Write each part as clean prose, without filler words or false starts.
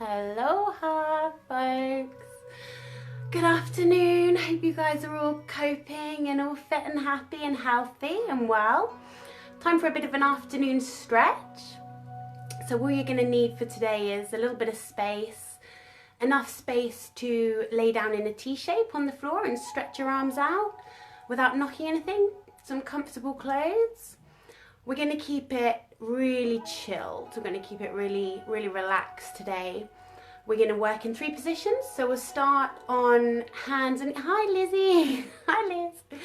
Aloha, folks. Good afternoon. Hope you guys are all coping and all fit and happy and healthy and well. Time for a bit of an afternoon stretch. So all you're going to need for today is a little bit of space, enough space to lay down in a T shape on the floor and stretch your arms out without knocking anything. Some comfortable clothes. We're going to keep it really chilled. We're going to keep it really relaxed today. We're going to work in 3 positions. So we'll start on hands and... Hi, Lizzie. Hi, Liz.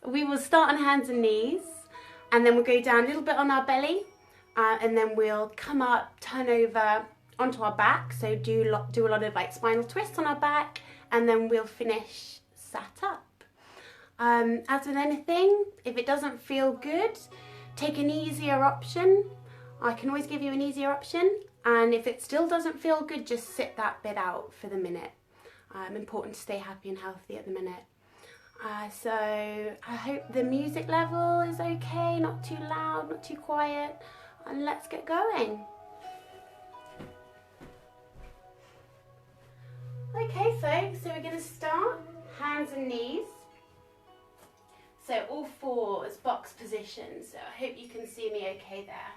We will start on hands and knees. And then we'll go down a little bit on our belly. And then we'll come up, turn over onto our back. So do a lot of like spinal twists on our back. And then we'll finish sat up. As with anything, if it doesn't feel good, take an easier option. I can always give you an easier option. And if it still doesn't feel good, just sit that bit out for the minute. Important to stay happy and healthy at the minute. So I hope the music level is okay, not too loud, not too quiet. And let's get going. Okay, folks, so we're going to start hands and knees. So all fours, box position. So I hope you can see me okay there.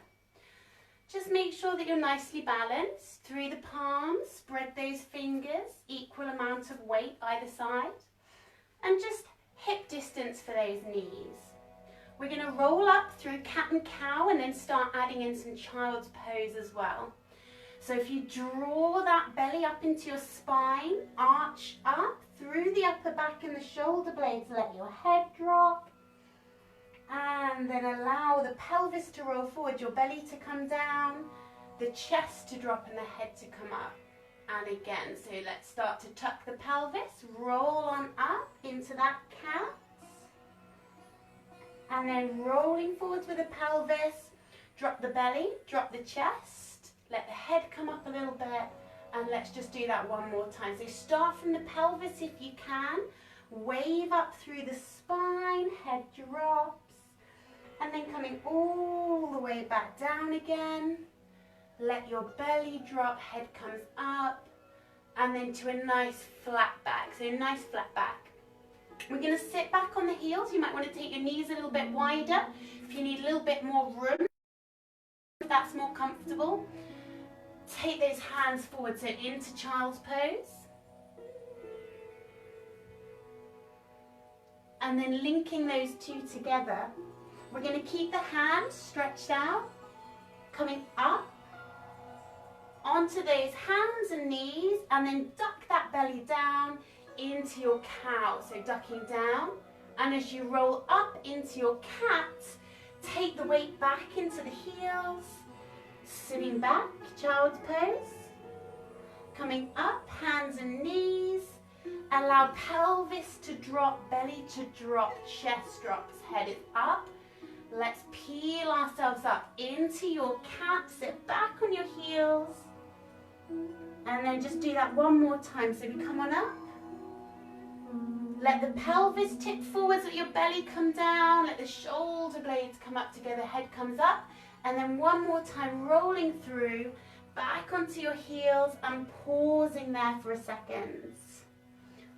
Just make sure that you're nicely balanced through the palms. Spread those fingers, equal amount of weight either side. And just hip distance for those knees. We're going to roll up through cat and cow and then start adding in some child's pose as well. So if you draw that belly up into your spine, arch up through the upper back and the shoulder blades, let your head drop. And then allow the pelvis to roll forward, your belly to come down, the chest to drop and the head to come up. And again, so let's start to tuck the pelvis, roll on up into that cat. And then rolling forwards with the pelvis, drop the belly, drop the chest, let the head come up a little bit. And let's just do that one more time. So start from the pelvis if you can, wave up through the spine, head drops. And then coming all the way back down again. Let your belly drop, head comes up. And then to a nice flat back. So nice flat back. We're going to sit back on the heels. You might want to take your knees a little bit wider. If you need a little bit more room, if that's more comfortable. Take those hands forward, so into child's pose. And then linking those two together. We're going to keep the hands stretched out, coming up onto those hands and knees, and then duck that belly down into your cow. So ducking down, and as you roll up into your cat, take the weight back into the heels, sitting back, child's pose, coming up, hands and knees, allow pelvis to drop, belly to drop, chest drops, head is up. Let's peel ourselves up into your cat, sit back on your heels, and then just do that one more time. So we come on up, let the pelvis tip forwards, let your belly come down, let the shoulder blades come up together, head comes up, and then one more time rolling through, back onto your heels and pausing there for a second.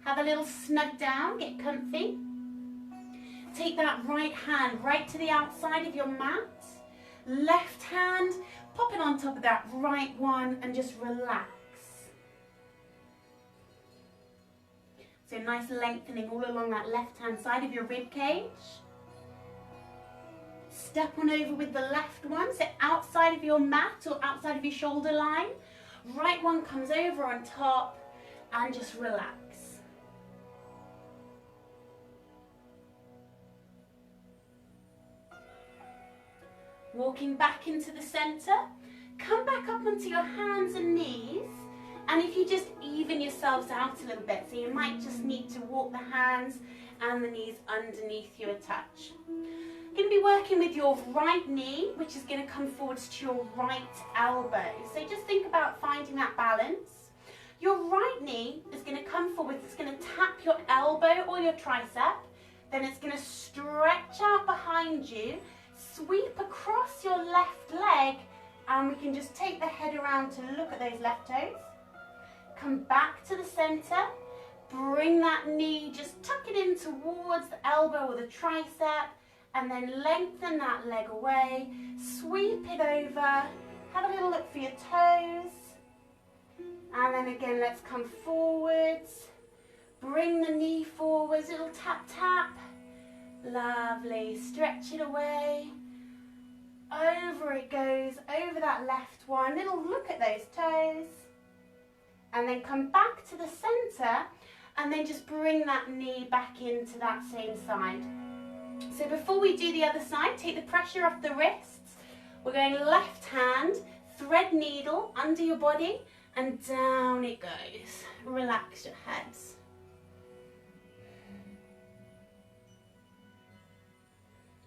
Have a little snug down, get comfy. Take that right hand right to the outside of your mat. Left hand, pop it on top of that right one and just relax. So nice lengthening all along that left hand side of your rib cage. Step on over with the left one, so outside of your mat or outside of your shoulder line. Right one comes over on top and just relax. Walking back into the center, come back up onto your hands and knees, and if you just even yourselves out a little bit, so you might just need to walk the hands and the knees underneath you a touch. You're going to be working with your right knee, which is going to come forwards to your right elbow. So just think about finding that balance. Your right knee is going to come forwards, it's going to tap your elbow or your tricep, then it's going to stretch out behind you, sweep across your left leg, and we can just take the head around to look at those left toes. come back to the center, bring that knee, just tuck it in towards the elbow or the tricep, and then lengthen that leg away, sweep it over, have a little look for your toes, and then again let's come forwards, bring the knee forwards, little tap tap, lovely, stretch it away, over it goes, over that left one, little look at those toes, and then come back to the center, and then just bring that knee back into that same side. So before we do the other side, take the pressure off the wrists. We're going left hand, thread needle under your body, and down it goes. Relax your heads.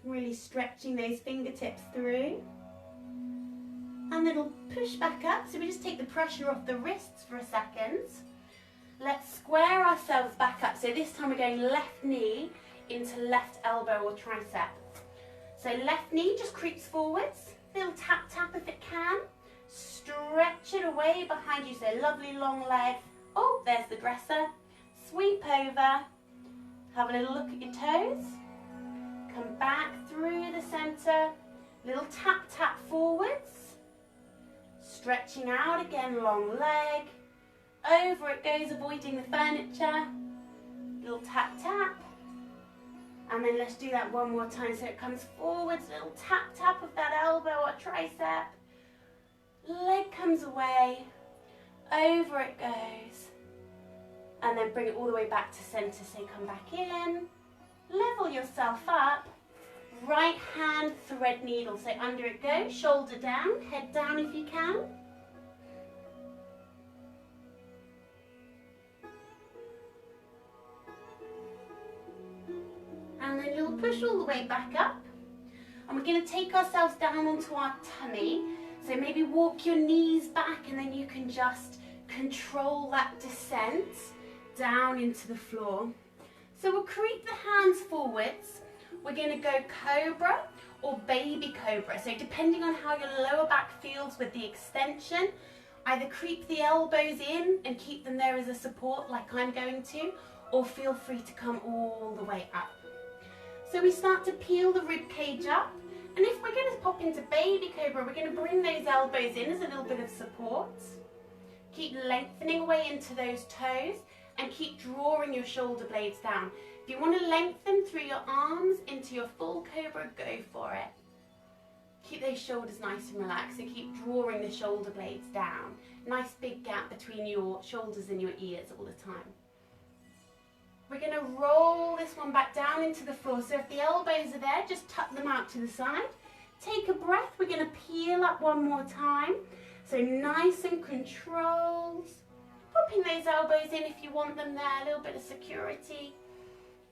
Really stretching those fingertips through. And then we'll push back up. So we just take the pressure off the wrists for a second. Let's square ourselves back up. So this time we're going left knee into left elbow or tricep. So left knee just creeps forwards. Little tap tap if it can. Stretch it away behind you. So lovely long leg. Oh, there's the dresser. Sweep over. Have a little look at your toes. Come back through the center. Little tap tap forwards. Stretching out again, long leg. Over it goes, avoiding the furniture. Little tap tap. And then let's do that one more time. So it comes forwards, little tap tap of that elbow or tricep. Leg comes away. Over it goes. And then bring it all the way back to center. So come back in. Level yourself up. Right hand thread needle. So under it goes, shoulder down, head down if you can. And then you'll push all the way back up. And we're going to take ourselves down onto our tummy. So maybe walk your knees back and then you can just control that descent down into the floor. So we'll creep the hands forwards. We're going to go cobra or baby cobra. So depending on how your lower back feels with the extension, either creep the elbows in and keep them there as a support like I'm going to, or feel free to come all the way up. So we start to peel the rib cage up, and if we're going to pop into baby cobra, we're going to bring those elbows in as a little bit of support. Keep lengthening away into those toes and keep drawing your shoulder blades down. If you want to lengthen through your arms into your full cobra, go for it. Keep those shoulders nice and relaxed, so keep drawing the shoulder blades down. Nice big gap between your shoulders and your ears all the time. We're going to roll this one back down into the floor. So if the elbows are there, just tuck them out to the side. Take a breath. We're going to peel up one more time. So nice and controlled. Popping those elbows in if you want them there, a little bit of security.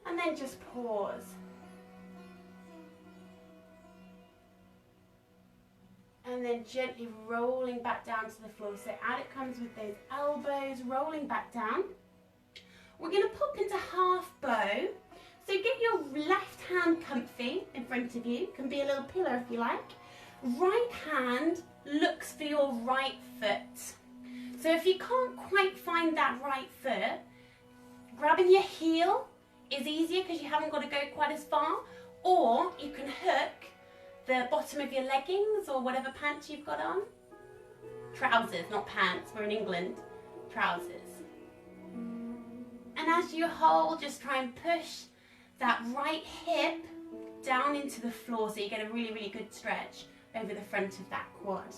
And then just pause. And then gently rolling back down to the floor. So out it comes with those elbows, rolling back down. We're going to pop into half bow. So get your left hand comfy in front of you. Can be a little pillow if you like. Right hand looks for your right foot. So if you can't quite find that right foot, grabbing your heel is easier because you haven't got to go quite as far. Or you can hook the bottom of your leggings or whatever pants you've got on. Trousers, not pants. We're in England. Trousers. And as you hold, just try and push that right hip down into the floor so you get a really, really good stretch over the front of that quad.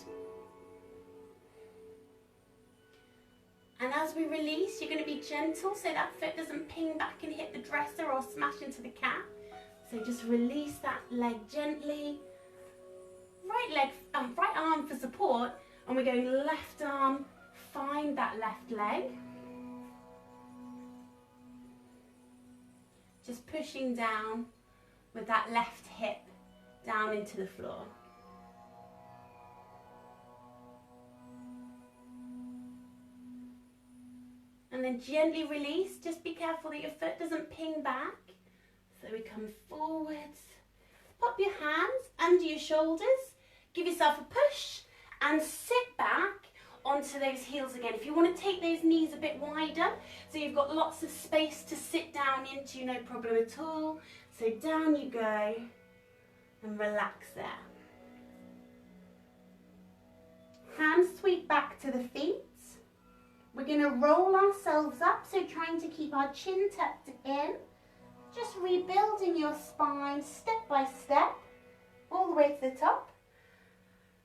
And as we release, you're going to be gentle so that foot doesn't ping back and hit the dresser or smash into the cat. So just release that leg gently. Right arm for support, and we're going left arm, find that left leg. Just pushing down with that left hip down into the floor. And then gently release. Just be careful that your foot doesn't ping back. So we come forwards. Pop your hands under your shoulders. Give yourself a push and sit back. onto those heels again. If you want to take those knees a bit wider, so you've got lots of space to sit down into, no problem at all. So down you go and relax there. Hands sweep back to the feet. We're going to roll ourselves up, so trying to keep our chin tucked in. Just rebuilding your spine step by step, all the way to the top.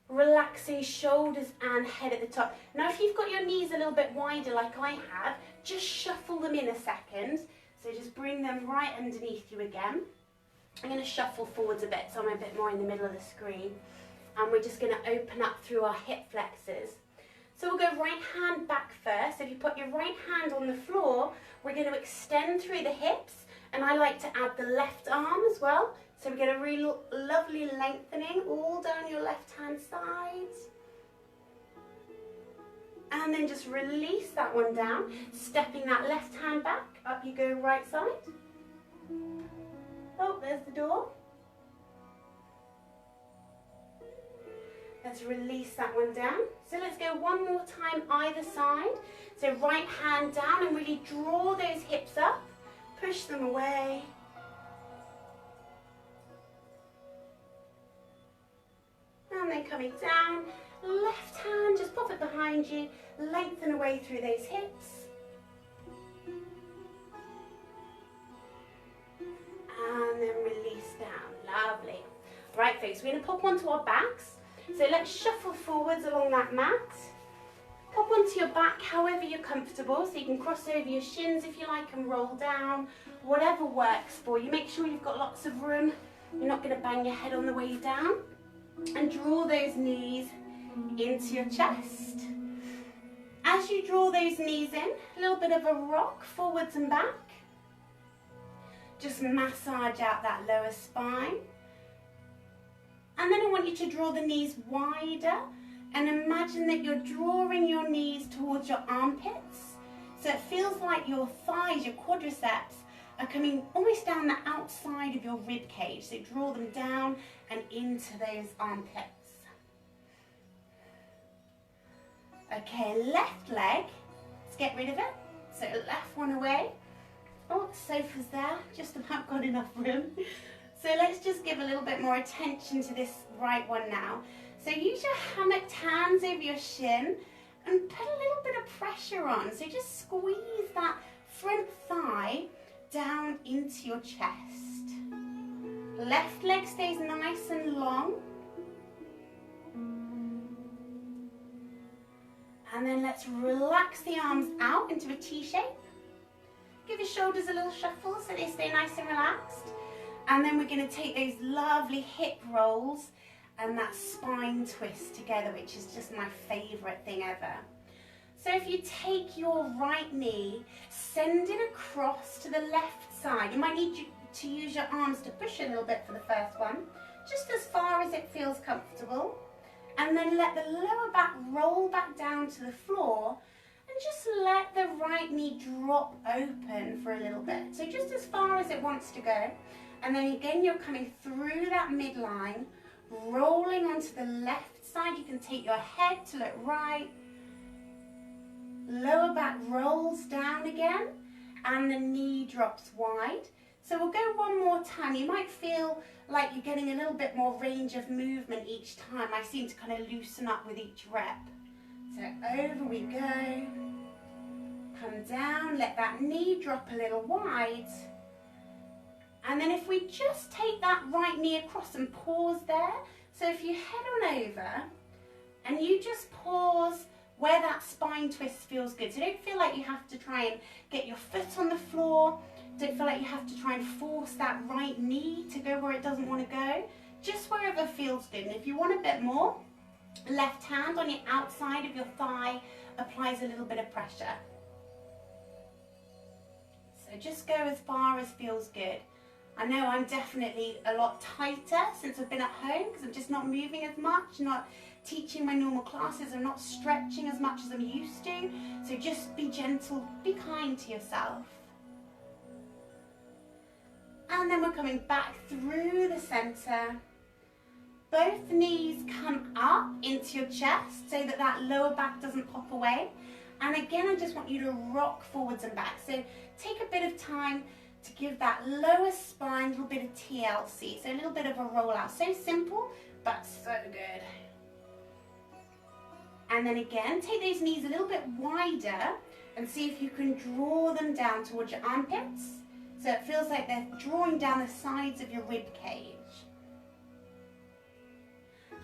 Relaxing shoulders and head at the top. Now if you've got your knees a little bit wider like I have, just shuffle them in a second. So just bring them right underneath you again. I'm going to shuffle forwards a bit so I'm a bit more in the middle of the screen. And we're just going to open up through our hip flexors. So we'll go right hand back first. If you put your right hand on the floor, we're going to extend through the hips. And I like to add the left arm as well. So we get a real lovely lengthening all down your left hand side. And then just release that one down, stepping that left hand back. Up you go right side. Oh, there's the door. Let's release that one down. So let's go one more time either side. So right hand down and really draw those hips up. Push them away. And then coming down, left hand, just pop it behind you, lengthen away through those hips. And then release down, lovely. Right folks, we're going to pop onto our backs. So let's shuffle forwards along that mat. Pop onto your back however you're comfortable, so you can cross over your shins if you like and roll down, whatever works for you. Make sure you've got lots of room, you're not going to bang your head on the way down. And draw those knees into your chest. As you draw those knees in, a little bit of a rock forwards and back. Just massage out that lower spine. And then I want you to draw the knees wider and imagine that you're drawing your knees towards your armpits. So it feels like your thighs, your quadriceps, are coming almost down the outside of your rib cage. So draw them down and into those armpits. Okay, left leg, let's get rid of it. So left one away. Oh, the sofa's there, just about got enough room. So let's just give a little bit more attention to this right one now. So use your hammocked hands over your shin and put a little bit of pressure on. So just squeeze that front thigh down into your chest. Left leg stays nice and long. And then let's relax the arms out into a T shape. Give your shoulders a little shuffle so they stay nice and relaxed. And then we're going to take those lovely hip rolls and that spine twist together, which is just my favourite thing ever. So if you take your right knee, send it across to the left side. You might need to use your arms to push a little bit for the first one, just as far as it feels comfortable. And then let the lower back roll back down to the floor and just let the right knee drop open for a little bit. So just as far as it wants to go. And then again, you're coming through that midline, rolling onto the left side. You can take your head to look right. Lower back rolls down again and the knee drops wide. So we'll go one more time. You might feel like you're getting a little bit more range of movement each time. I seem to kind of loosen up with each rep. So over we go. Come down, let that knee drop a little wide. And then if we just take that right knee across and pause there. So if you head on over and you just pause where that spine twist feels good. So don't feel like you have to try and get your foot on the floor. Don't feel like you have to try and force that right knee to go where it doesn't want to go. Just wherever feels good. And if you want a bit more, left hand on your outside of your thigh applies a little bit of pressure. So just go as far as feels good. I know I'm definitely a lot tighter since I've been at home because I'm just not moving as much, not teaching my normal classes, I'm not stretching as much as I'm used to. So just be gentle, be kind to yourself. And then we're coming back through the center, both knees come up into your chest so that that lower back doesn't pop away. And again, I just want you to rock forwards and back. So take a bit of time to give that lower spine a little bit of TLC, so a little bit of a roll out. So simple, but so good. And then again, take those knees a little bit wider and see if you can draw them down towards your armpits. So it feels like they're drawing down the sides of your rib cage.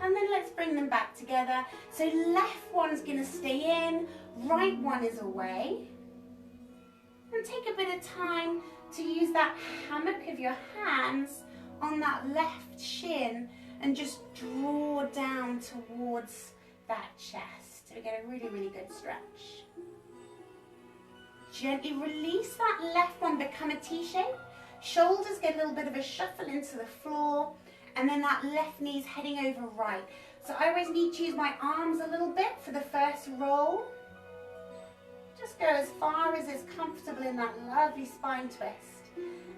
And then let's bring them back together. So left one's gonna stay in, right one is away. And take a bit of time to use that hammock of your hands on that left shin and just draw down towards that chest. So we get a really, really good stretch. Gently release that left one, become a T shape. Shoulders get a little bit of a shuffle into the floor, and then that left knee's heading over right. So I always need to use my arms a little bit for the first roll. Just go as far as is comfortable in that lovely spine twist.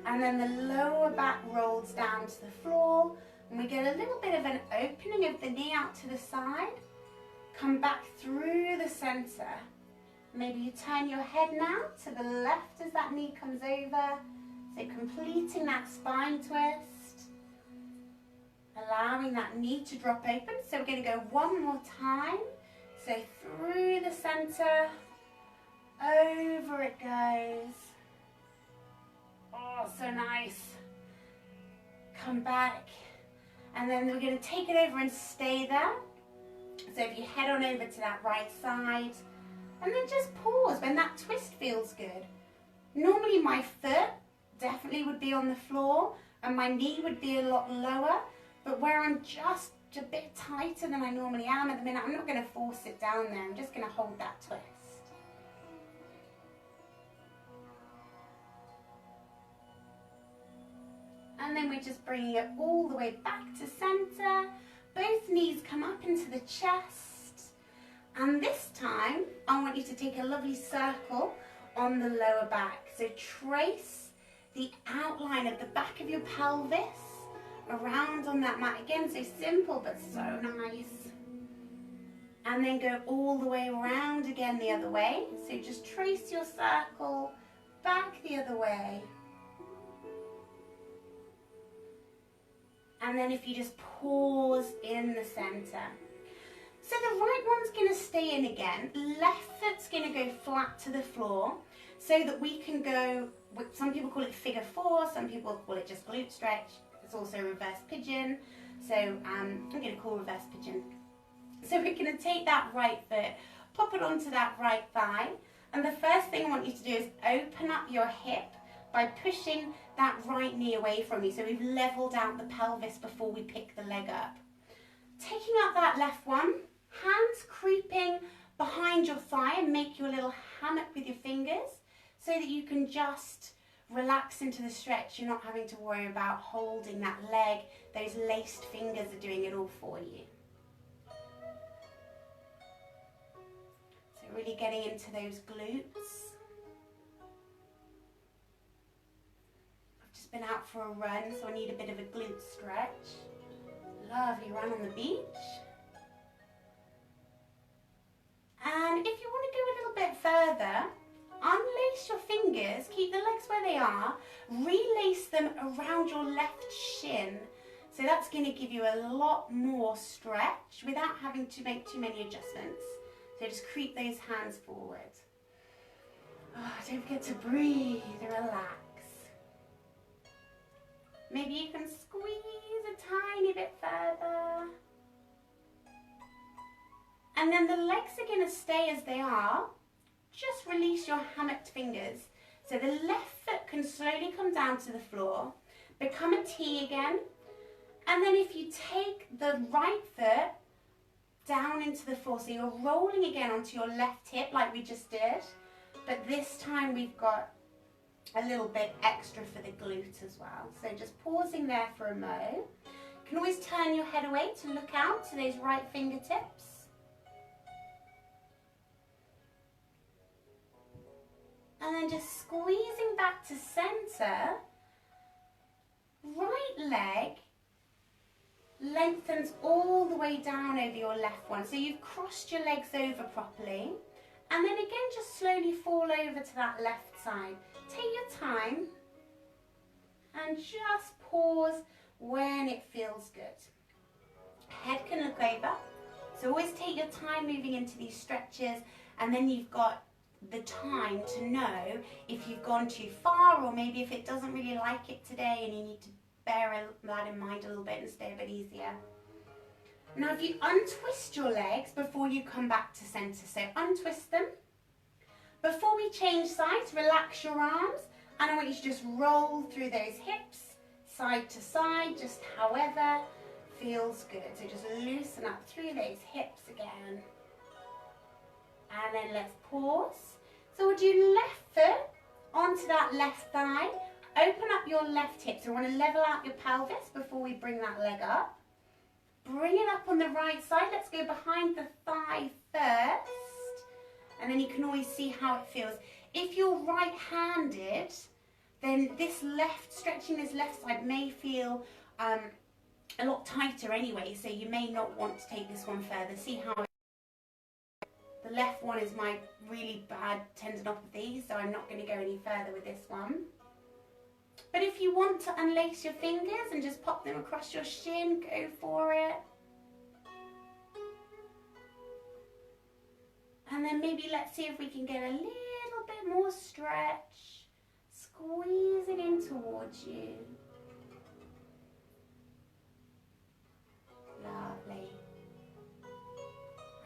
And then the lower back rolls down to the floor, and we get a little bit of an opening of the knee out to the side. Come back through the center. Maybe you turn your head now to the left as that knee comes over. So completing that spine twist. Allowing that knee to drop open. So we're going to go one more time. So through the center, over it goes. Oh, so nice. Come back. And then we're going to take it over and stay there. So if you head on over to that right side, and then just pause when that twist feels good. Normally my foot definitely would be on the floor and my knee would be a lot lower, but where I'm just a bit tighter than I normally am at the minute, I'm not going to force it down there. I'm just going to hold that twist. And then we're just bringing it all the way back to center. Both knees come up into the chest. And this time, I want you to take a lovely circle on the lower back. So trace the outline of the back of your pelvis around on that mat. Again, so simple, but so nice. And then go all the way around again the other way. So just trace your circle back the other way. And then if you just pause in the center. So the right one's going to stay in again, left foot's going to go flat to the floor so that we can go, some people call it figure four, some people call it just glute stretch, it's also reverse pigeon, so I'm going to call reverse pigeon. So we're going to take that right foot, pop it onto that right thigh, and the first thing I want you to do is open up your hip by pushing that right knee away from you, so we've leveled out the pelvis before we pick the leg up. Taking up that left one, hands creeping behind your thigh and make you a little hammock with your fingers so that you can just relax into the stretch. You're not having to worry about holding that leg. Those laced fingers are doing it all for you. So really getting into those glutes. I've just been out for a run, so I need a bit of a glute stretch. Lovely run on the beach. And if you want to go a little bit further, unlace your fingers, keep the legs where they are, relace them around your left shin. So that's going to give you a lot more stretch without having to make too many adjustments. So just creep those hands forward. Oh, don't forget to breathe, relax. Maybe you can squeeze a tiny bit further. And then the legs are going to stay as they are. Just release your hammocked fingers. So the left foot can slowly come down to the floor, become a T again. And then if you take the right foot down into the floor, so you're rolling again onto your left hip like we just did. But this time we've got a little bit extra for the glute as well. So just pausing there for a mo. You can always turn your head away to look out to those right fingertips. And then just squeezing back to center. Right leg lengthens all the way down over your left one. So you've crossed your legs over properly. And then again, just slowly fall over to that left side. Take your time and just pause when it feels good. Head can look over. So always take your time moving into these stretches, and then you've got the time to know if you've gone too far, or maybe if it doesn't really like it today and you need to bear that in mind a little bit and stay a bit easier. Now if you untwist your legs before you come back to centre, so untwist them. Before we change sides, relax your arms, and I want you to just roll through those hips, side to side, just however feels good. So just loosen up through those hips again. And then let's pause. So we'll do left foot onto that left thigh. Open up your left hip. So we want to level out your pelvis before we bring that leg up. Bring it up on the right side. Let's go behind the thigh first. And then you can always see how it feels. If you're right-handed, then stretching this left side may feel a lot tighter anyway, so you may not want to take this one further. See how the left one is my really bad tendinopathy, so I'm not going to go any further with this one. But if you want to unlace your fingers and just pop them across your shin, go for it. And then maybe let's see if we can get a little bit more stretch. Squeeze it in towards you. Lovely.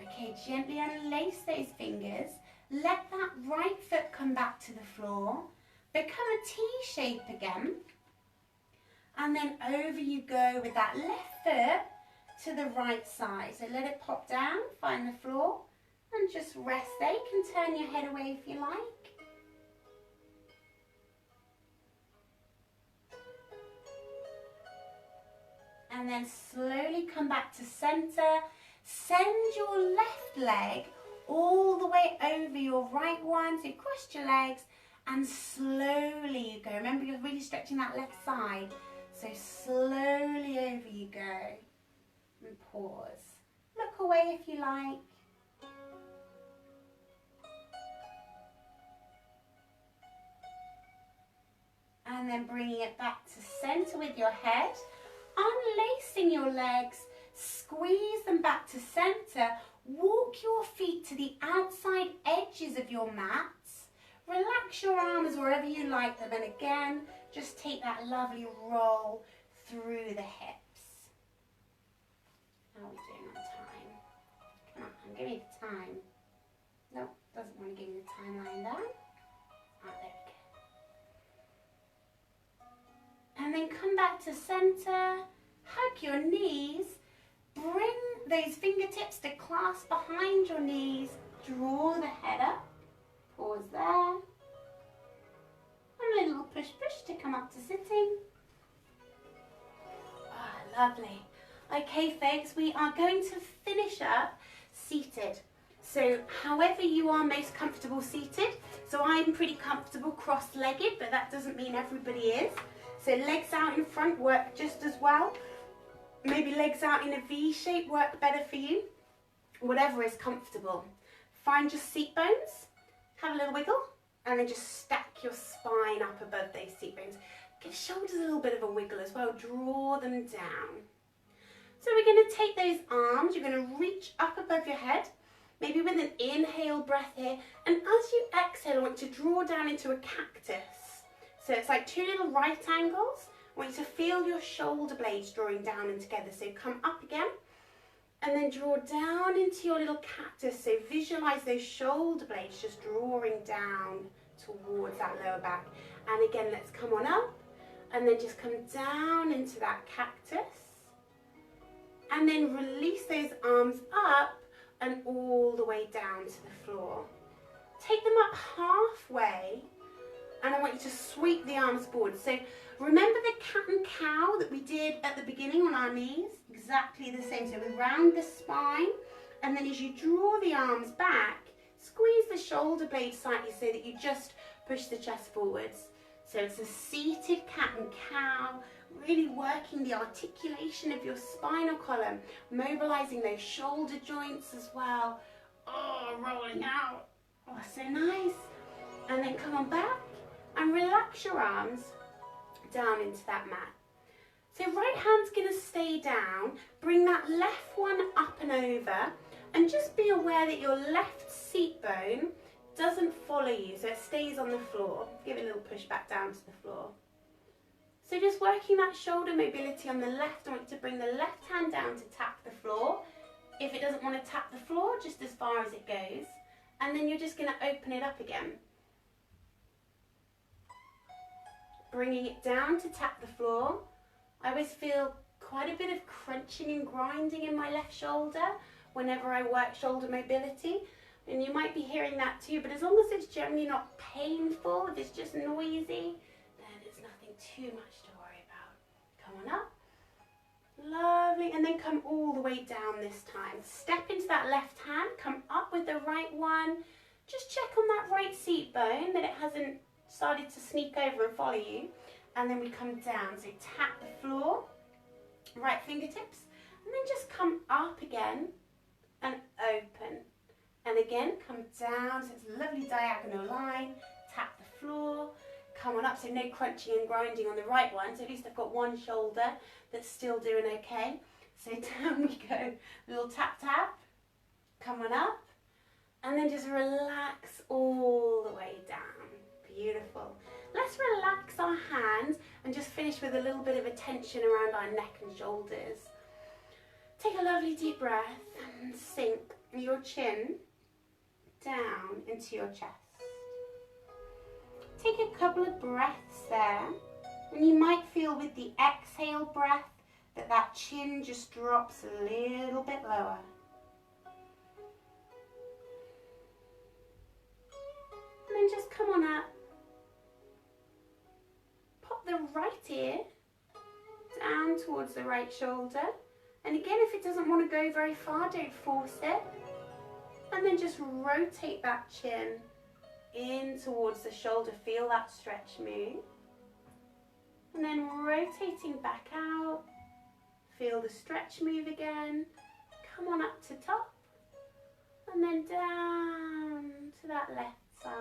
Okay, gently unlace those fingers. Let that right foot come back to the floor. Become a T shape again. And then over you go with that left foot to the right side. So let it pop down, find the floor, and just rest there. You can turn your head away if you like. And then slowly come back to centre. Send your left leg all the way over your right one. So you've crossed your legs and slowly you go. Remember, you're really stretching that left side. So slowly over you go. And pause. Look away if you like. And then bringing it back to centre with your head. Unlacing your legs, squeeze them back to centre, walk your feet to the outside edges of your mats, relax your arms wherever you like them, and again, just take that lovely roll through the hips. How are we doing on time? Come on, give me the time. Nope, doesn't want to give me the timeline there. There we go. And then come back to centre, hug your knees, bring those fingertips to clasp behind your knees, draw the head up, pause there, and a little push to come up to sitting. Lovely. Okay folks, we are going to finish up seated. So however you are most comfortable seated, so I'm pretty comfortable cross-legged, but that doesn't mean everybody is. So legs out in front work just as well. Maybe legs out in a V shape work better for you. Whatever is comfortable. Find your seat bones, have a little wiggle, and then just stack your spine up above those seat bones. Give shoulders a little bit of a wiggle as well, draw them down. So we're going to take those arms, you're going to reach up above your head, maybe with an inhale breath here, and as you exhale I want you to draw down into a cactus. So it's like two little right angles. I want you to feel your shoulder blades drawing down and together. So come up again and then draw down into your little cactus. So visualize those shoulder blades just drawing down towards that lower back. And again, let's come on up and then just come down into that cactus. And then release those arms up and all the way down to the floor. Take them up halfway. And I want you to sweep the arms forward. So remember the cat and cow that we did at the beginning on our knees? Exactly the same. So we round the spine, and then as you draw the arms back, squeeze the shoulder blades slightly so that you just push the chest forwards. So it's a seated cat and cow Really working the articulation of your spinal column, mobilizing those shoulder joints as well. Oh, rolling out. Oh, so nice. And then come on back and relax your arms down into that mat. So right hand's going to stay down. Bring that left one up and over, and just be aware that your left seat bone doesn't follow you, so it stays on the floor. Give it a little push back down to the floor. So just working that shoulder mobility on the left. I want you to bring the left hand down to tap the floor. If it doesn't want to tap the floor, just as far as it goes. And then you're just going to open it up again. Bringing it down to tap the floor. I always feel quite a bit of crunching and grinding in my left shoulder whenever I work shoulder mobility. And you might be hearing that too, but as long as it's generally not painful, if it's just noisy, then it's nothing too much to worry about. Come on up. Lovely. And then come all the way down this time. Step into that left hand, come up with the right one. Just check on that right seat bone that it hasn't started to sneak over and follow you. And then we come down. So tap the floor, right fingertips, and then just come up again and open. And again, come down, so it's a lovely diagonal line. Tap the floor, come on up, so no crunching and grinding on the right one, so at least I've got one shoulder that's still doing okay. So down we go, a little tap tap, come on up, and then just relax all the way down. Beautiful. Let's relax our hands and just finish with a little bit of a tension around our neck and shoulders. Take a lovely deep breath and sink your chin down into your chest. Take a couple of breaths there, and you might feel with the exhale breath that chin just drops a little bit lower. And then just come on up. Pop the right ear down towards the right shoulder. And again, if it doesn't want to go very far, don't force it. And then just rotate that chin in towards the shoulder. Feel that stretch move. And then rotating back out. Feel the stretch move again. Come on up to top. And then down to that left side.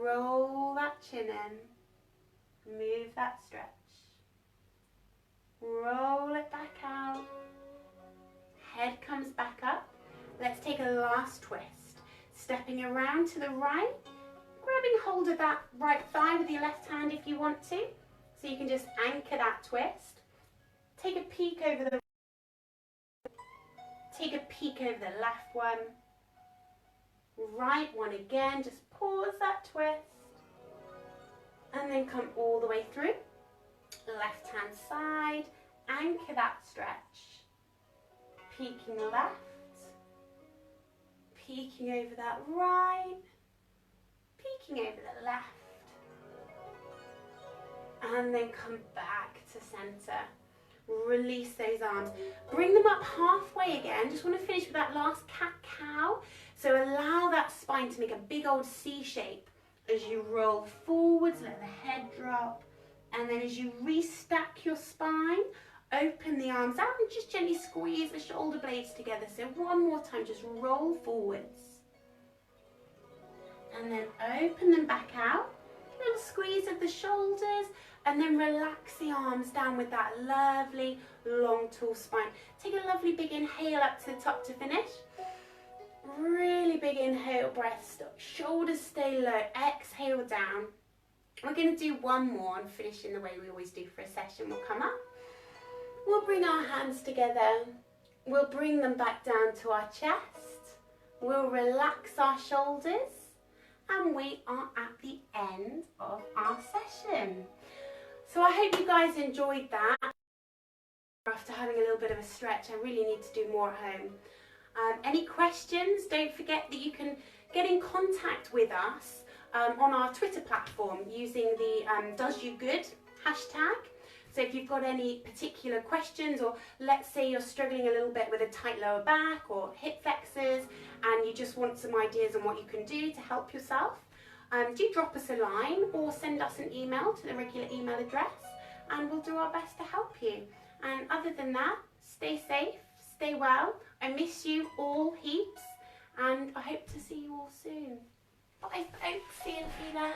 Roll that chin in. Move that stretch. Roll it back out. Head comes back up. Let's take a last twist. Stepping around to the right. Grabbing hold of that right thigh with your left hand if you want to. So you can just anchor that twist. Take a peek over the left one. Right one again. Just pause that twist. And then come all the way through. Left hand side. Anchor that stretch. Peeking left. Peeking over that right. Peeking over the left. And then come back to center. Release those arms. Bring them up halfway again. Just want to finish with that last cat-cow. So allow that spine to make a big old C shape as you roll forwards, let the head drop. And then as you restack your spine, open the arms out and just gently squeeze the shoulder blades together. So one more time, just roll forwards. And then open them back out. Little squeeze of the shoulders. And then relax the arms down with that lovely long tall spine. Take a lovely big inhale up to the top to finish. Really big inhale, breath stop. Shoulders stay low. Exhale down. We're going to do one more and finish in the way we always do for a session. We'll come up. We'll bring our hands together. We'll bring them back down to our chest. We'll relax our shoulders. And we are at the end of our session. So I hope you guys enjoyed that. After having a little bit of a stretch, I really need to do more at home. Any questions? Don't forget that you can get in contact with us on our Twitter platform using the Does You Good hashtag. So if you've got any particular questions, or let's say you're struggling a little bit with a tight lower back or hip flexors and you just want some ideas on what you can do to help yourself, do drop us a line or send us an email to the regular email address, and we'll do our best to help you. And other than that, stay safe, stay well. I miss you all heaps, and I hope to see you all soon. Bye folks, see you later.